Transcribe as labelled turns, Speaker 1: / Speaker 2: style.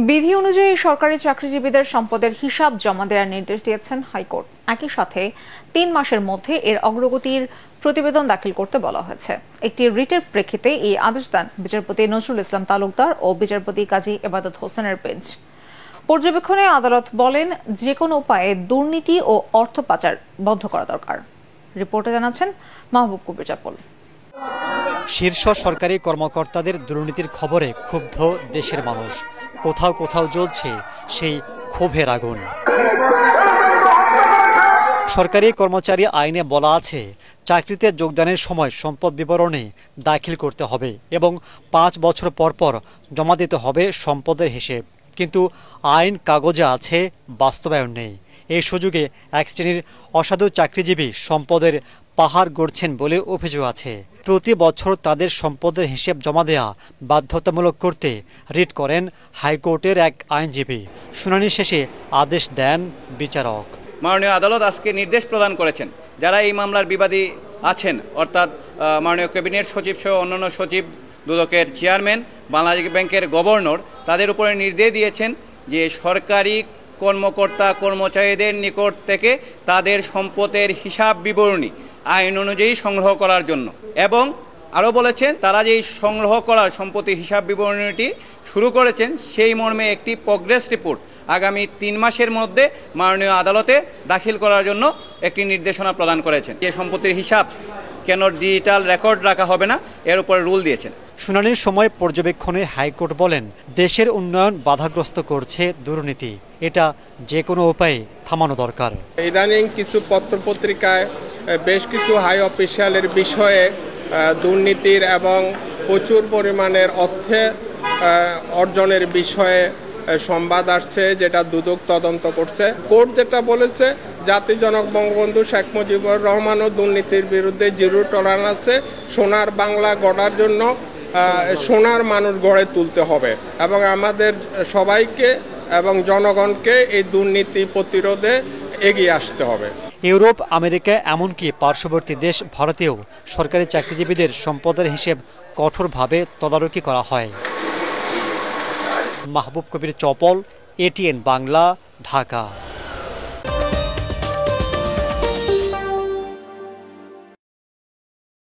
Speaker 1: বিধি অনুযায়ী সরকারি চাকরিজীবীদের সম্পদের হিসাব জমা দেওয়ার নির্দেশ দিয়েছেন হাইকোর্ট। একই সাথে ৩ মাসের মধ্যে এর অগ্রগতির প্রতিবেদন দাখিল করতে বলা হয়েছে। একটি রিটের প্রেক্ষিতে এই আদেশ দেন বিচারপতি নজরুল ইসলাম তালুকদার ও বিচারপতি কাজী এবাদত হোসেনের বেঞ্চ। পর্যবেক্ষণে আদালত বলেন, যে কোনো উপায়ে দুর্নীতি ও অর্থ পাচার বন্ধ করা দরকার। রিপোর্টে জানাচ্ছেন মাহবুব কবির চাপল।
Speaker 2: শীর্ষ সরকারি কর্মকর্তাদের দুর্নীতির খবরে ক্ষুব্ধ দেশের মানুষ। কোথাও কোথাও জ্বলছে সেই ক্ষোভের আগুন। সরকারি কর্মচারী আইনে বলা আছে, চাকরিতে যোগদানের সময় সম্পদ বিবরণী দাখিল করতে হবে এবং ৫ বছর পর পর জমা দিতে হবে সম্পদের হিসেব। কিন্তু আইন কাগজে আছে, বাস্তবায়ন নেই। এই সুযোগে এক শ্রেণীর অসাধু চাকরিজীবী সম্পদের পাহাড় গড়ছেন বলে অভিযোগ আছে। প্রতি বছর তাদের সম্পদের হিসেব জমা দেয়া বাধ্যতামূলক করতে রিট করেন হাইকোর্টের এক আইনজীবী। শুনানি শেষে আদেশ দেন বিচারক।
Speaker 3: মাননীয় আদালত আজকে নির্দেশ প্রদান করেছেন, যারা এই মামলার বিবাদী আছেন, অর্থাৎ মাননীয় ক্যাবিনেট সচিব সহ অন্যান্য সচিব, দুদকের চেয়ারম্যান, বাংলাদেশ ব্যাংকের গভর্নর, তাদের উপরে নির্দেশ দিয়েছেন যে সরকারি কর্মকর্তা কর্মচারীদের নিকট থেকে তাদের সম্পদের হিসাব বিবরণী আইন অনুযায়ী সংগ্রহ করার জন্য, এবং আরও বলেছেন তারা যেই সংগ্রহ করার সম্পত্তির হিসাব বিবরণীটি শুরু করেছেন সেই মর্মে একটি প্রোগ্রেস রিপোর্ট আগামী ৩ মাসের মধ্যে মাননীয় আদালতে দাখিল করার জন্য একটি নির্দেশনা প্রদান করেছেন। যে সম্পত্তির হিসাব কেন ডিজিটাল রেকর্ড রাখা হবে না, এর উপরে রুল দিয়েছেন।
Speaker 2: শুনানির সময় পর্যবেক্ষণে হাইকোর্ট বলেন, দেশের উন্নয়ন বাধাগ্রস্ত করছে দুর্নীতি। এটা যে কোনো উপায়ে থামানো দরকার।
Speaker 4: ইদানিং কিছু পত্রপত্রিকায় বেশ কিছু হাই অফিসিয়ালের বিষয়ে দুর্নীতির এবং প্রচুর পরিমাণের অর্থ অর্জনের বিষয়ে সংবাদ আসছে, যেটা দুদক তদন্ত করছে। কোর্ট যেটা বলেছে, জাতির জনক বঙ্গবন্ধু শেখ মুজিবুর রহমানও দুর্নীতির বিরুদ্ধে জিরো টলারেন্সে সোনার বাংলা গড়ার জন্য সোনার মানুষ গড়ে তুলতে হবে এবং আমাদের সবাইকে এবং জনগণকে এই দুর্নীতি প্রতিরোধে এগিয়ে আসতে হবে।
Speaker 2: ইউরোপ, আমেরিকা, এমনকি পার্শ্ববর্তী দেশ ভারতেও সরকারি চাকরিজীবীদের সম্পদের হিসেব কঠোরভাবে তদারকি করা হয়। মাহবুব কবির চপল, এটিএন বাংলা, ঢাকা।